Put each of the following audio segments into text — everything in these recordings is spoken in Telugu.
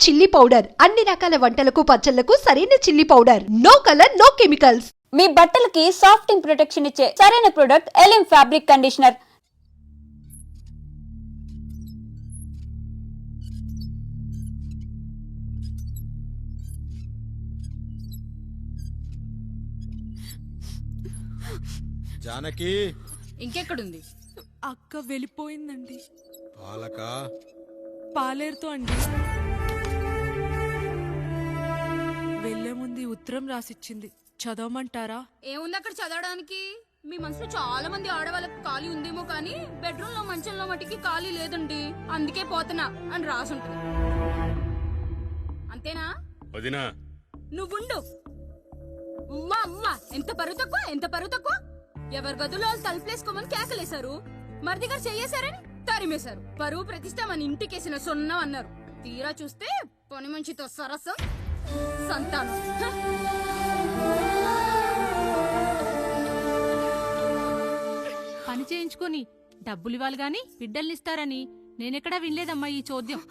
చిల్లీ పౌడర్ అన్ని రకాల వంటలకు పచ్చళ్లకు సరైన chilli powder. No colour no chemicals. మీ బట్టలకి సాఫ్టింగ్ ప్రొటెక్షన్ ఇచ్చే సరైన ప్రొడక్ట్ ఎలిమ్ ఫ్యాబ్రిక్ కండిషనర్. జానకి ఇంకెక్కడుంది? అక్క వెళ్ళిపోయిందండి. పాలక పాలేరుతో అండి. వెళ్లే ముందు ఉత్తరం రాసిచ్చింది, చదవమంటారా? ఏముంది అక్కడ చదవడానికి? మీ మనసులో చాలా మంది ఆడవాళ్ళకి ఖాళీ ఉందేమో కానీ బెడ్రూమ్ లో మంచంలో మట్టికి ఖాళీ లేదండి, అందుకే పోతున్నా అని రాసుంటది. అంతేనా వదినా? నువ్వుండు. మా అమ్మ ఎంత పరువు తక్కువ, ఎంత పరువు తక్కువ. ఎవరి గదులో తలుపులేసుకోమని కేకలేశారు, మరిది గారు చెయ్యేశారని తరిమేశారు. పరువు ప్రతిష్ట మన ఇంటికేసిన సొన్నం అన్నారు. తీరా చూస్తే పని మంచితో సరసం సంతానం. పని చేయించుకొని డబ్బులు ఇవ్వాలి గాని బిడ్డల్నిస్తారని నేనెక్కడా వినలేదమ్మా ఈ చోద్యం.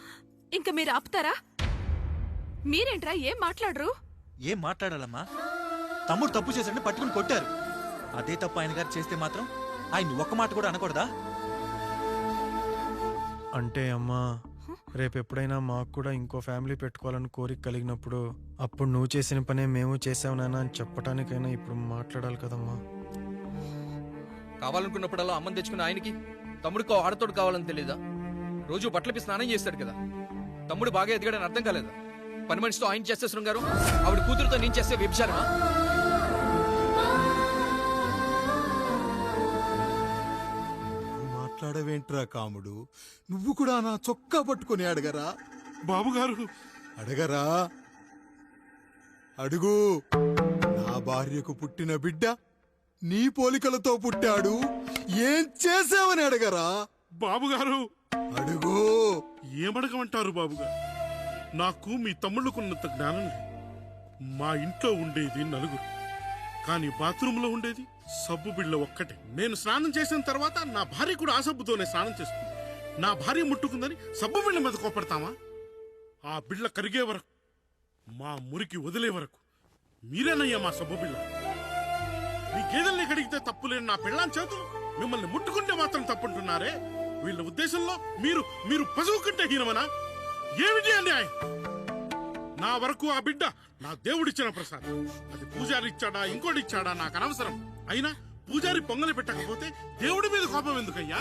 ఇంకా మీరు ఆపుతారా? మీరేంట్రా ఏం మాట్లాడరు? ఏం మాట్లాడాలమ్మా? తమ్ముడు తప్పు చేశాడని పట్టుకుని కొట్టారు. అదే తప్పు ఆయన గారు చేస్తే మాత్రం ఆయన ఒక్క మాట కూడా అనకూడదా? అంటే అమ్మా, రేపెప్పుడైనా మాకు కూడా ఇంకో ఫ్యామిలీ పెట్టుకోవాలని కోరిక కలిగినప్పుడు అప్పుడు నువ్వు చేసిన పనే మేము చేసావు నాన్న అని చెప్పటానికైనా ఇప్పుడు మాట్లాడాలి కదమ్మా. కావాలనుకున్నప్పుడల్లా అమ్మని తెచ్చుకున్న ఆయనకి తమ్ముడికో ఆడతోడు కావాలని తెలీదా? రోజు బట్టలపి స్నానం చేస్తాడు కదా. తమ్ముడు బాగా ఎదిగాడని అర్థం కాలేదా? పని మనిషితో ఆయన చేస్తే శృంగారం, ఆవిడ కూతురుతో నేను చేస్తే వ్యభిచారమా? మాట్లాడవేంట్రా కాముడు? నువ్వు కూడా నా చొక్కా పట్టుకుని అడగరా? బాబుగారు అడగరా? అడుగు. నా భార్యకు పుట్టిన బిడ్డ నీ పోలికలతో పుట్టాడు, ఏం చేసావని అడగరా? బాబుగారు అడుగు. ఏమడగమంటారు బాబుగారు? నాకు మీ తమ్ముళ్ళకున్నంత జ్ఞానం లేదు. మా ఇంట్లో ఉండేది నలుగురు, కానీ బాత్రూంలో ఉండేది సబ్బు బిళ్ళ ఒక్కటే. నేను స్నానం చేసిన తర్వాత నా భార్య కూడా ఆ సబ్బుతోనే స్నానం చేస్తుంది. నా భార్య ముట్టుకుందని సబ్బు బిళ్ళ మీద కోపడతామా? ఆ బిళ్ళ కరిగే వరకు, మా మురికి వదిలే వరకు మీరేనయ్యా మా సబ్బు బిళ్ళ. మీ గేదెల్ని కడిగితే తప్పులేని నా పిల్లాని చేతులు మిమ్మల్ని ముట్టుకుంటే మాత్రం తప్పుంటున్నారే. వీళ్ళ ఉద్దేశంలో మీరు మీరు పశువు కంటే హీనమనా? ఏమిటి అండి ఆయన? నా వరకు ఆ బిడ్డ నా దేవుడిచ్చిన ప్రసాదం. అది పూజారి ఇచ్చాడా ఇంకోటి ఇచ్చాడా నాకు అనవసరం. అయినా పూజారి పొంగలి పెట్టకపోతే దేవుడి మీద కోపం ఎందుకయ్యా?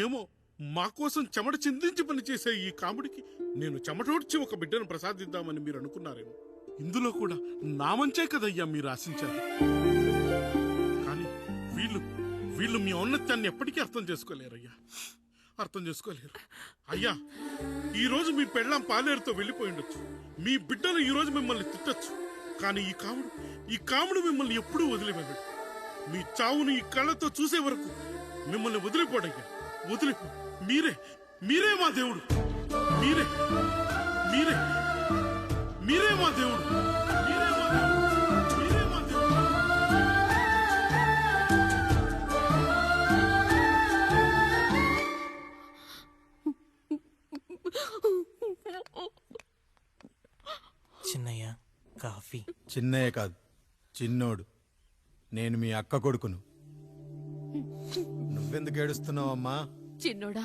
ఏమో, మా కోసం చెమట చిందించి పనిచేసే ఈ కాముడికి నేను చెమటోడ్చి ఒక బిడ్డను ప్రసాదిద్దామని మీరు అనుకున్నారేమో. ఇందులో కూడా నా మంచే కదయ్యా మీరు ఆశించారు. కానీ వీళ్ళు మీ ఔన్నత్యాన్ని ఎప్పటికీ అర్థం చేసుకోలేరయ్యా, అర్థం చేసుకోలేరు. అయ్యా, ఈ రోజు మీ పెళ్ళాం పాలేరుతో వెళ్ళిపోయి ఉండొచ్చు, మీ బిడ్డలు ఈ రోజు మిమ్మల్ని తిట్టచ్చు, కానీ ఈ కాముడు మిమ్మల్ని ఎప్పుడూ వదిలిపోయాడు. మీ చావును ఈ కళ్ళతో చూసే వరకు మిమ్మల్ని వదిలిపోడయ్యా, వదిలిపో. మీరే మా దేవుడు, మీరే మీరే మీరే మా దేవుడు, మీరే మా దేవుడు, మీరే మా దేవుడు. చిన్నయ్య కాఫీ. చిన్నయ్య కాదు, చిన్నోడు. నేను మీ అక్క కొడుకును. నువ్వెందుకు ఏడుస్తున్నావమ్మా? చిన్నోడా,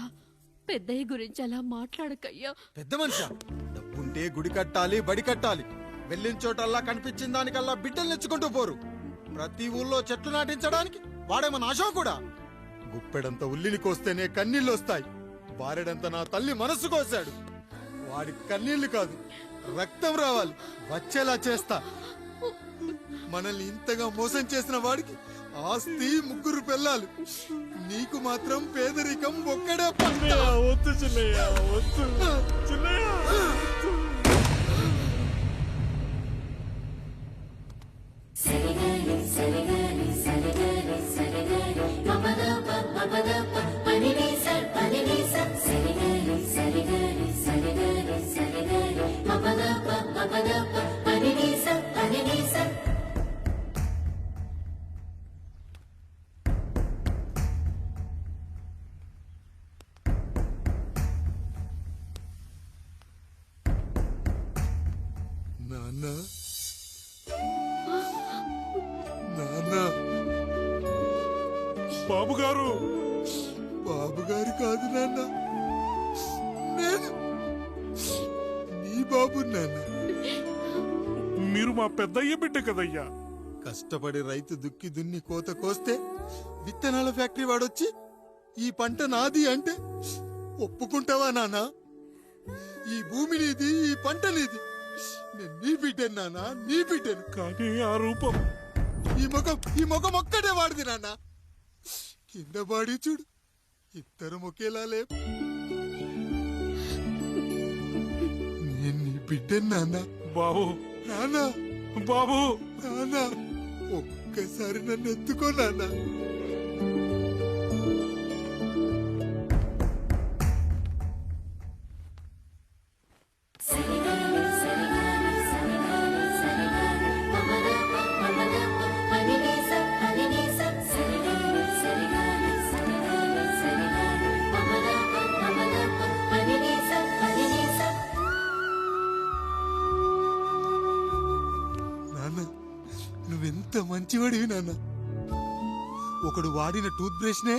పెద్దయ్య గురించి అలా మాట్లాడకయ్యా. పెద్ద మనిషా? డబ్బుంటే గుడి కట్టాలి, బడి కట్టాలి. వెళ్ళిన చోటల్లా కనిపించిన దానికల్లా బిడ్డలు నెచ్చుకుంటూ పోరు. ప్రతి ఊళ్ళో చెట్లు నాటించడానికి వాడేమన్నా ఆశో కూడా. గుప్పెడంత ఉల్లిని కోస్తేనే కన్నీళ్ళు వస్తాయి. బారెడంత నా తల్లి మనసు కోసాడు. వాడి కన్నీళ్లు కాదు, రక్తం రావాలి, వచ్చేలా చేస్తా. మనల్ని ఇంతగా మోసం చేసిన వాడికి ఆస్తి, 3 పిల్లలు. నీకు మాత్రం పేదరికం ఒక్కడే. వద్దు చిన్నయ్య, వద్దు చిన్నయ్య. నాన్న నాన్న బాబు గారు బాబుగారు కాదు నాన్న, నేను నీ బాబు నాన్న. మీరు మా పెద్దయ్య బిడ్డ కదయ్యా. కష్టపడి రైతు దుక్కి దున్ని కోత కోస్తే విత్తనాల ఫ్యాక్టరీ వాడొచ్చి ఈ పంట నాది అంటే ఒప్పుకుంటావా నాన్న? ఈ భూమి నీది, ఈ పంట నీది. నేను నీ బిడ్డను నాన్న, నీ బిడ్డను. కానీ ఆ రూపం, ఈ ముఖం ఒక్కటే వాడిది నాన్న. కింద బాడి చూడు, ఇద్దరం ఒకేలా లేవు. నేను నీ బిడ్డను నాన్న. బాబు నాన్న, బాబు నాన్న, ఒక్కసారి నన్ను ఎత్తుకో నాన్న. నాన్న, నువ్వెంత మంచివాడివి నాన్న. ఒకడు వాడిన టూత్ బ్రష్ నే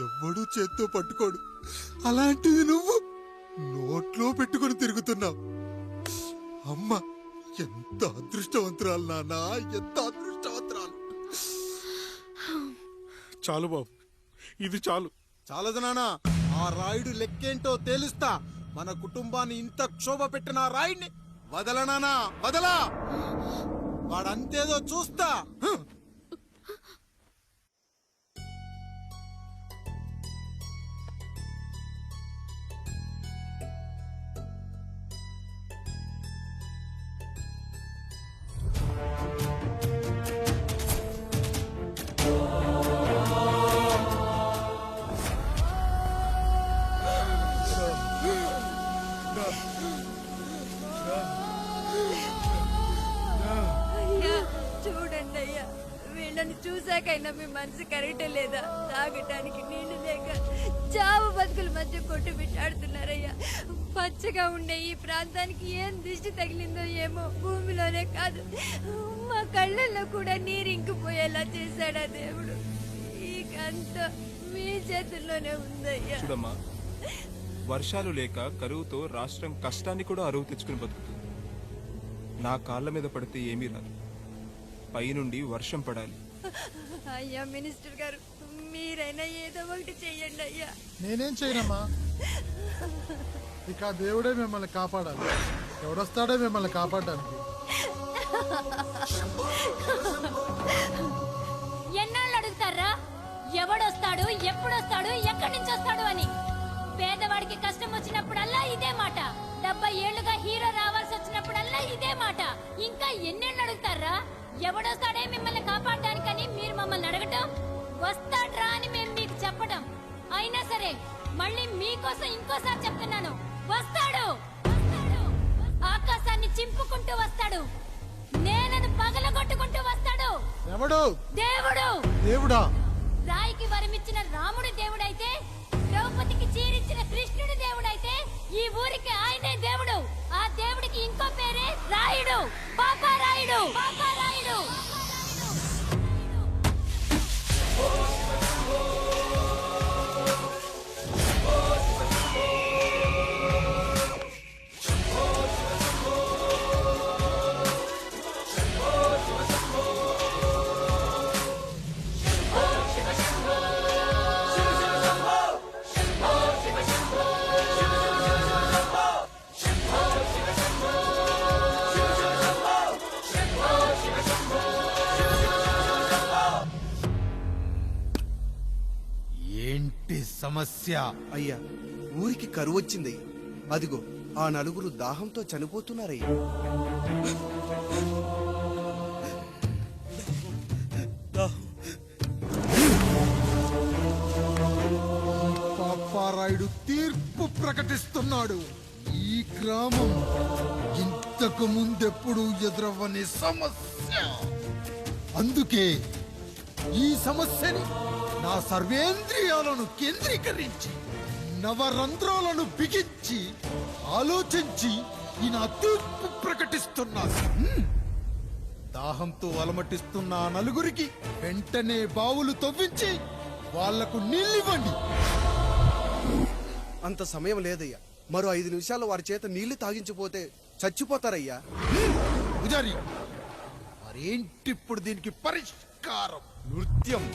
ఎవ్వడూ చేత్తో పట్టుకోడు, అలాంటిది నువ్వు నోట్లో పెట్టుకుని తిరుగుతున్నావు. అమ్మ ఎంత అదృష్టవంతురాలు నాన్న, ఎంత అదృష్టవంతురాలు. చాలు బాబు, ఇది చాలు. చాలదు నాన్న, ఆ రాయుడు లెక్కేంటో తేలుస్తా. మన కుటుంబాన్ని ఇంత క్షోభ పెట్టిన ఆ రాయుడిని వదలనానా, వదలా. వాడంతేదో చూస్తా. చూడండి అయ్యా, వీళ్ళని చూసాకైనా మీ మనసు కరెక్టే లేదా? తాగటానికి నీళ్లు లేక చావు బతుకుల మధ్య కొట్టు బిట్టాడుతున్నారయ్యా. పచ్చగా ఉండే ఈ ప్రాంతానికి ఏం దిష్టి తగిలిందో ఏమో. భూమిలోనే కాదు, మా కళ్ళల్లో కూడా నీరు ఇంకిపోయేలా చేశాడా దేవుడు. ఇకంతా మీ చేతుల్లోనే ఉందయ్యా. చూడమ్మా, వర్షాలు లేక కరువుతో రాష్ట్రం కష్టాన్ని కూడా అరువు తెచ్చుకుని బతుకుతుంది. నా కాళ్ళ మీద పడితే ఏమీ రాదు, పైనుండి వర్షం పడాలి. అయ్యా మినిస్టర్ గారు, మీరైనా ఏదో ఒకటి చెయ్యండి అయ్యా. నేనేం చేయనమ్మా, ఇక దేవుడే మిమ్మల్ని కాపాడాలి. ఎవడొస్తాడో మిమ్మల్ని కాపాడడానికి. ఎన్నాళ్ళు అడుగుతారా ఎవడొస్తాడు, ఎప్పుడొస్తాడు, ఎక్కడి నుంచి వస్తాడు అని? పేదవాడికి కష్టం వచ్చినప్పుడల్లా ఇదే మాట. 70 ఏళ్లుగా హీరో రావాల్సి వచ్చినప్పుడల్లా ఇదే మాట. ఇంకా ఎన్నెళ్ళు అడుగుతారా? ఎవడొస్తాడే మిమ్మల్ని కాపాడడానికని మీరు మమ్మల్ని అడగటం, వస్తాడ్రా అని మేము మీకు చెప్పడం. అయినా సరే మళ్ళీ మీకోసం ఇంకోసారి చెప్తున్నాను, వస్తాడు. ఆకాశాన్ని చింపుకుంటూ వస్తాడు, నేలను పగలగొట్టుకుంటూ వస్తాడు. ఎవడు? దేవుడు. దేవుడా? రాయికి వరమిచ్చిన రాముడు దేవుడైతే, ద్రౌపదికి చీరిచ్చిన కృష్ణుడు దేవుడైతే, ఈ ఊరికి ఆయనే దేవుడు. ఆ దేవుడికి ఇంకో పేరే రాయుడు, పాపా రాయుడు, పాపా రాయుడు. ఏంటి సమస్య? అయ్యా, ఊరికి కరువు వచ్చింది. అదిగో ఆ నలుగురు దాహంతో చనిపోతున్నారయ్యా. పాపారాయుడు తీర్పు ప్రకటిస్తున్నాడు. ఈ గ్రామం ఇంతకు ముందెప్పుడు ఎదురవ్వని సమస్య. అందుకే ఈ సమస్యని నా సర్వేంద్రియాలను కేంద్రీకరించి, నవరంధ్రాలను బిగించి ఆలోచించి ఈ నా తీర్పు ప్రకటిస్తున్నాను. దాహంతో అలమటిస్తున్న ఆ నలుగురికి వెంటనే బావులు తవ్వించి వాళ్లకు నీళ్ళివ్వండి. అంత సమయం లేదయ్యా. మరో 5 నిమిషాల్లో వారి చేత నీళ్లు తాగించిపోతే చచ్చిపోతారయ్యా. పూజారి, మరేంటిప్పుడు దీనికి పరిష్కారం? నృత్యం.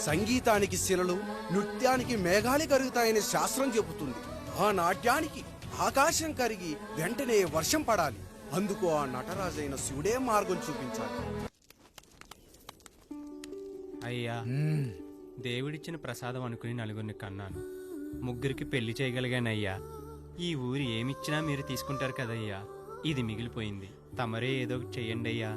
సంగీతానికి శిలలు, నృత్యానికి మేఘాలు కరుగుతాయని శాస్త్రం చెబుతుంది. ఆ నాట్యానికి ఆకాశం కరిగి వెంటనే వర్షం పడాలి. అందుకు ఆ నటరాజైన శివుడే మార్గం చూపించాలి. అయ్యా, దేవుడిచ్చిన ప్రసాదం అనుకుని నలుగురిని కన్నాను. 3 పెళ్లి చేయగలిగానయ్యా. ఈ ఊరు ఏమిచ్చినా మీరు తీసుకుంటారు కదయ్యా. ఇది మిగిలిపోయింది. తమరే ఏదో ఒకటి చెయ్యండి అయ్యా.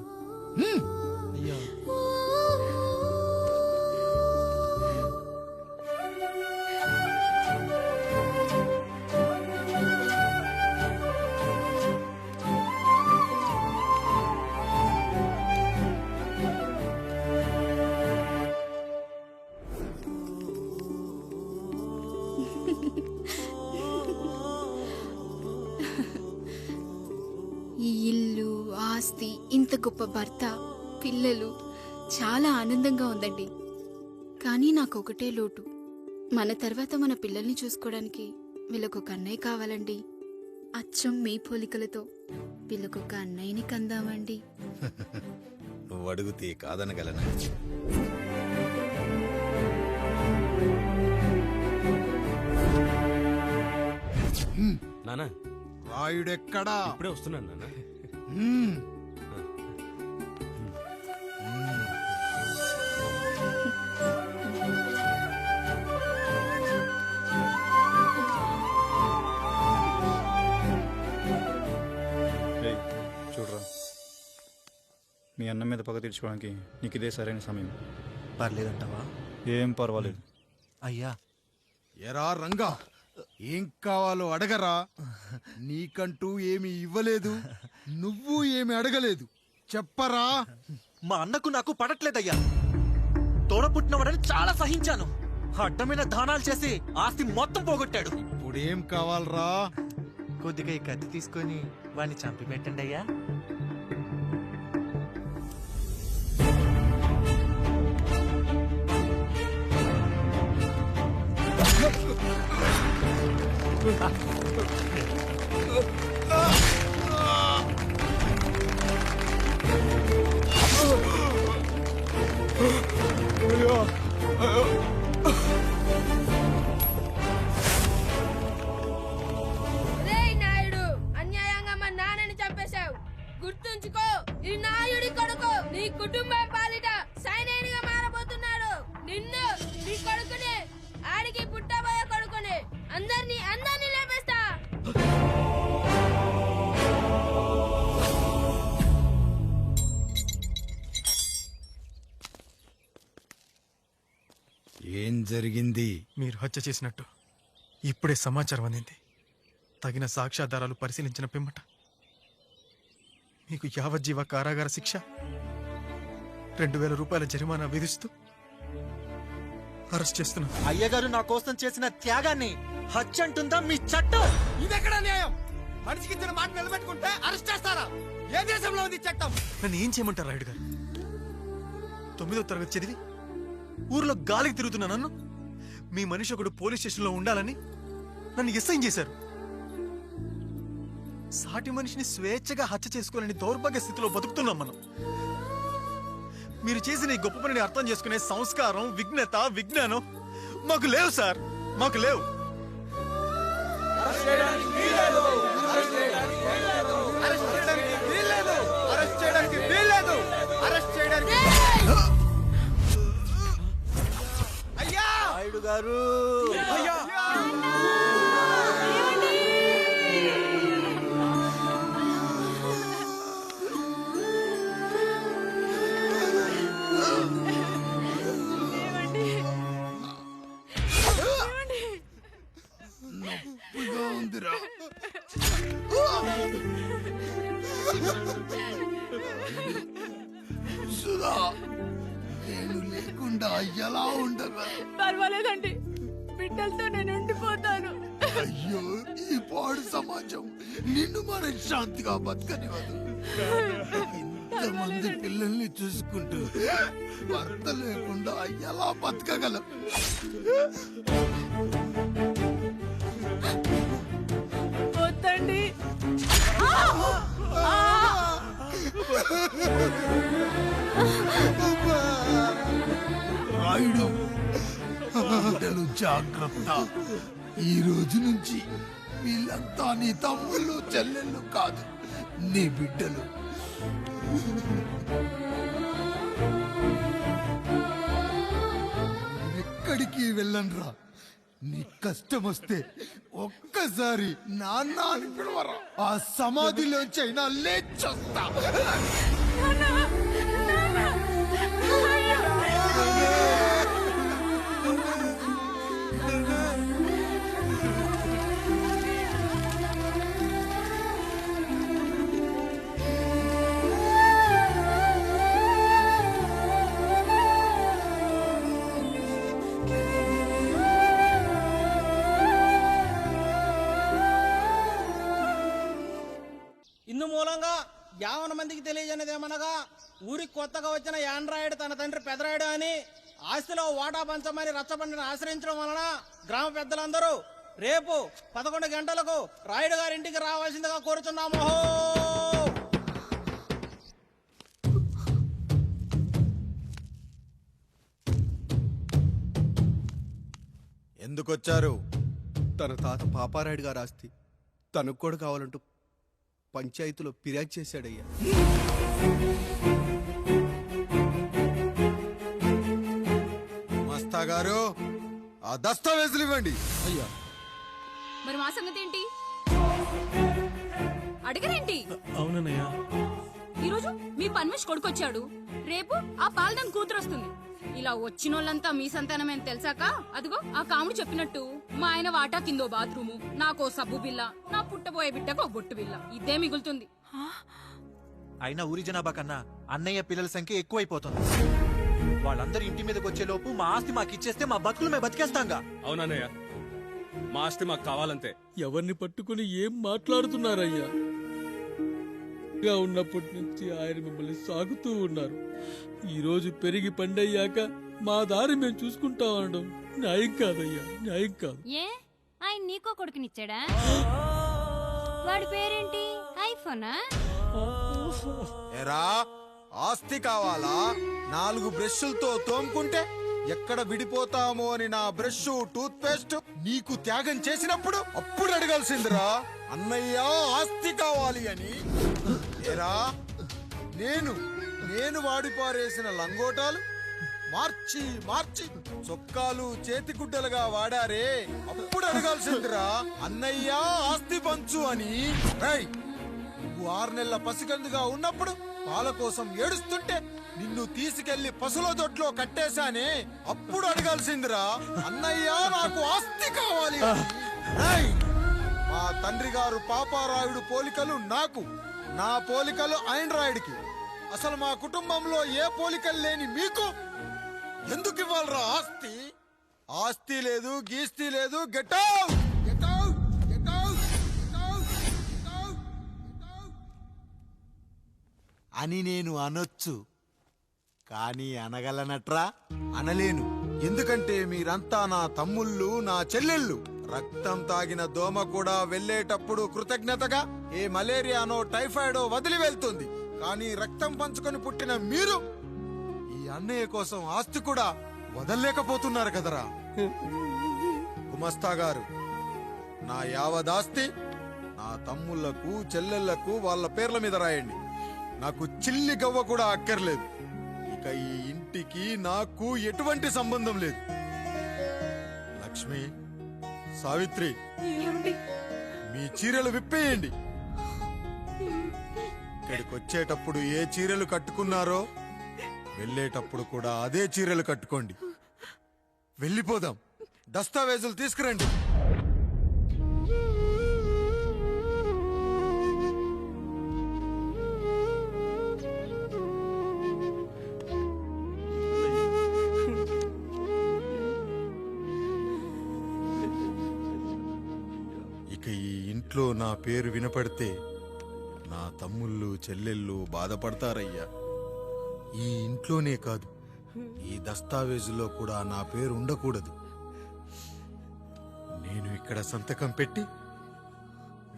ఈ ఇల్లు, ఆస్తి, ఇంత గొప్ప భర్త, పిల్లలు, చాలా ఆనందంగా ఉందండి. కానీ నాకు ఒకటే లోటు. మన తర్వాత మన పిల్లల్ని చూసుకోవడానికి వీళ్ళకొక అన్నయ్య కావాలండి. అచ్చం మీ పోలికలతో వీళ్ళకొక అన్నయ్యని కందామండి. నువ్వు అడిగితే కాదనగలనా? నానా, రాయుడెక్కడా? ఇప్పుడే వస్తున్నాను నాన్న. చూడరా, మీ అన్న మీద పగ తీర్చుకోవడానికి నీకు ఇదే సరైన సమయం. పర్లేదంటావా? ఏం పర్వాలేదు. అయ్యా, ఎరా రంగా, ఏం కావాలో అడగరా. నీకంటూ ఏమి ఇవ్వలేదు, నువ్వు ఏమి అడగలేదు. చెప్పరా. మా అన్నకు నాకు పడట్లేదయ్యా. తోడ పుట్టినవాడని చాలా సహించాను. అడ్డమైన దానాలు చేసి ఆస్తి మొత్తం పోగొట్టాడు. ఇప్పుడేం కావాలరా? కొద్దిగా ఈ కత్తి తీసుకొని వాడిని చంపి పెట్టండి అయ్యా. నాయుడు, అన్యాయంగా మా నాన్నని చంపేశావు. గుర్తుంచుకో, ఈ నాయుడి కొడుకు నీ కుటుంబం పాలిట సైనికుడిగా మారబోతున్నాడు. నిన్ను, నీ కొడుకుని, ఆడికి పుట్టబోయే కొడుకుని అందరినీ లేపేస్తా. ఏం జరిగింది? మీరు హత్య చేసినట్టు ఇప్పుడే సమాచారం అందింది. తగిన సాక్ష్యాధారాలు పరిశీలించిన పిమ్మట మీకు యావజ్జీవ కారాగార శిక్ష, 2000 రూపాయల జరిమానా విధిస్తూ అరెస్ట్ చేస్తున్నాను. అయ్యగారు నా కోసం చేసిన త్యాగాన్ని హత్య అంటుందా మీ చట్టం? ఇదెక్కడ న్యాయం? మనిషికి ఇచ్చిన మాట నిలబెట్టుకుంటే అరెస్ట్ చేస్తారా? ఏ దేశంలో ఉంది చట్టం? నన్ను ఏం చేయమంటారు రాయుడు గారు? 9వ తరగతి చదివి ఊర్లో గాలికి తిరుగుతున్నా నన్ను మీ మనిషి ఒకడు పోలీస్ స్టేషన్లో ఉండాలని నన్ను ఎస్ఐన్ చేశారు. సాటి మనిషిని స్వేచ్ఛగా హత్య చేసుకోవాలని దౌర్భాగ్య స్థితిలో బతుకుతున్నాం మనం. మీరు చేసిన ఈ గొప్ప పనిని అర్థం చేసుకునే సంస్కారం, విజ్ఞత, విజ్ఞానం మాకు లేవు సార్, మాకు లేవు. నాయుడు గారు, నొప్పిగా ఉందిరా. సుధా, నేను లేకుండా ఎలా ఉండగా? పర్వాలేదండి, బిడ్డలతో నేను ఉండిపోతాను. అయ్యో ఈ పాడు సమాజం నిన్ను మనశ్శాంతిగా బతకనివ్వదు. ఇంతమంది పిల్లల్ని చూసుకుంటూ భర్త లేకుండా ఎలా బతకగలం? వద్దండి. రాయుడు, బిడ్డలు జాగ్రత్త. ఈ రోజు నుంచి వీళ్ళంతా నీ తమ్ముళ్ళు చెల్లెళ్ళు కాదు, నీ బిడ్డలు. ఎక్కడికి వెళ్ళనరా. నీ కష్టం వస్తే ఒక్కసారి నాన్న అని పిలవరా. ఆ సమాధిలోంచి అయినా లేచొస్తా. ఇందు మూలంగా యావన మందికి తెలియజేయనదేమనగా ఊరికి కొత్తగా వచ్చిన యాండ్రాయిడ్ తన తండ్రి పెదరాయుడు అని ఆస్తిలో వాటా పంచమని రచ్చబండిని ఆశ్రయించడం వలన గ్రామ పెద్దలందరూ రేపు 11 గంటలకు రాయుడు గారింటికి రావాల్సిందిగా కోరుచున్నాము. ఎందుకొచ్చారు? తన తాత పాపారాయుడు గారు ఆస్తి తనకు కూడా కావాలంటూ పంచాయతీలో ఫిర్యాదు చేశాడయ్యా. మస్తా గారు, ఆ దస్తావేజులు ఇవ్వండి. అయ్యా, మరి మా సంగతి ఏంటి? అడగరేంటి? అవునన్నయ్య, ఈరోజు మీ పన్మేష్ కొడుకొచ్చాడు, రేపు ఆ పాల్దాన్ కూతురు వస్తుంది. ఇలా వచ్చినోళ్ళంతా మీ సంతానమేని తెలిసాక అదిగో ఆ కాముడు చెప్పినట్టు మా ఆయన వాటా కిందో బాత్రూము, నాకో సబ్బు బిల్ల, నా పుట్టబోయే బిడ్డకు బొట్టు బిల్ల, ఇదే మిగులుతుంది. అయినా ఊరి జనాభా కన్నా అన్నయ్య పిల్లల సంఖ్య ఎక్కువైపోతుంది. వాళ్ళందరూ ఇంటి మీదకి వచ్చేలోపు మా ఆస్తి మాకు ఇచ్చేస్తే మా బతుకులు మేము బతికేస్తాంగా. అవునన్నయ్య, మా ఆస్తి మాకు కావాలంతే. ఎవరిని పట్టుకుని ఏం మాట్లాడుతున్నారయ్యా? ఉన్నప్పటి నుంచి ఆయన మిమ్మల్ని సాగుతూ ఉన్నారు. ఈ రోజు పెరిగి పండయ్యాక మా దారి మేము చూసుకుంటాం అనడం న్యాయం కాదయ్యా, న్యాయం కాదు. ఏ ఆయన నీకో కొడుకునిచ్చాడా? వాడి పేరేంటి? ఐఫోనా? ఎరా, ఆస్తి కావాలా? 4 బ్రష్లతో తోముకుంటే ఎక్కడ విడిపోతామో అని నా బ్రష్ టూత్ పేస్ట్ నీకు త్యాగం చేసినప్పుడు అప్పుడు అడగాల్సిందిరా అన్నయ్య ఆస్తి కావాలి అని. ఎరా, నేను వాడిపారేసిన లంగోటాలు మార్చి మార్చి చొక్కాలు చేతిగుడ్డలుగా వాడారే, అప్పుడు అడగాల్సిందిరా అన్నయ్య ఆస్తి పంచు అని. నువ్వు 6 నెలల పసికందుగా ఉన్నప్పుడు పాల కోసం ఏడుస్తుంటే నిన్ను తీసుకెళ్లి పసుల దొడ్లో కట్టేశానే, అప్పుడు అడగాల్సిందిరా అన్నయ్య నాకు ఆస్తి కావాలి అని. మా తండ్రి గారు పాపారాయుడు పోలికలు నాకు, నా పోలికలు ఆండ్రాయిడ్కి. అసలు మా కుటుంబంలో ఏ పోలికలు లేని మీకు ఎందుకు ఇవ్వాలరా ఆస్తి? ఆస్తి లేదు, గీస్తి లేదు. Get out! Get out! Get out! అని నేను అనొచ్చు, కానీ అనగలనట్రా? అనలేను. ఎందుకంటే మీరంతా నా తమ్ముళ్ళు, నా చెల్లెళ్ళు. రక్తం తాగిన దోమ కూడా వెళ్ళేటప్పుడు కృతజ్ఞతగా ఏ మలేరియానో టైఫాయిడో వదిలి వెళ్తుంది. కానీ రక్తం పంచుకొని పుట్టిన మీరు ఈ అన్నయ్య కోసం ఆస్తి కూడా వదల్లేకపోతున్నారు కదరా. గుమస్తా గారు, నా యావదాస్తి నా తమ్ముళ్లకు చెల్లెళ్లకు వాళ్ళ పేర్ల మీద రాయండి. నాకు చిల్లి గవ్వ కూడా అక్కర్లేదు. ఇక ఈ ఇంటికి నాకు ఎటువంటి సంబంధం లేదు. లక్ష్మి, సావిత్రి, మీ చీరలు విప్పేయండి. ఇక్కడికి వచ్చేటప్పుడు ఏ చీరలు కట్టుకున్నారో వెళ్ళేటప్పుడు కూడా అదే చీరలు కట్టుకోండి. వెళ్ళిపోదాం. దస్తావేజులు తీసుకురండి. ఇంట్లో నా పేరు వినపడితే నా తమ్ముళ్ళు చెల్లెళ్ళు బాధపడతారయ్యా. ఈ ఇంట్లోనే కాదు, ఈ దస్తావేజులో కూడా నా పేరు ఉండకూడదు. నేను ఇక్కడ సంతకం పెట్టి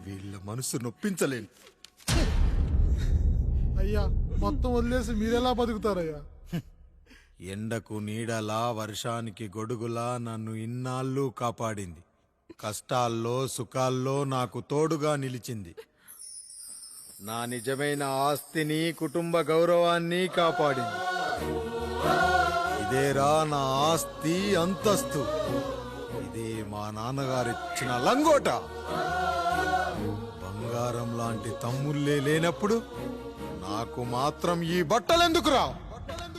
వీళ్ళ మనసు నొప్పించలేను. అయ్యా మొత్తం వదిలేసి మీరెలా బతుకుతారయ్యా? ఎండకు నీడలా, వర్షానికి గొడుగులా నన్ను ఇన్నాళ్ళు కాపాడింది. కష్టాల్లో సుఖాల్లో నాకు తోడుగా నిలిచింది. నా నిజమైన ఆస్తిని, కుటుంబ గౌరవాన్ని కాపాడింది. ఇదేరా నా ఆస్తి, అంతస్తు. ఇదే మా నాన్నగారిచ్చిన లంగోట. బంగారం లాంటి తమ్ముళ్ళే లేనప్పుడు నాకు మాత్రం ఈ బట్టలెందుకురా?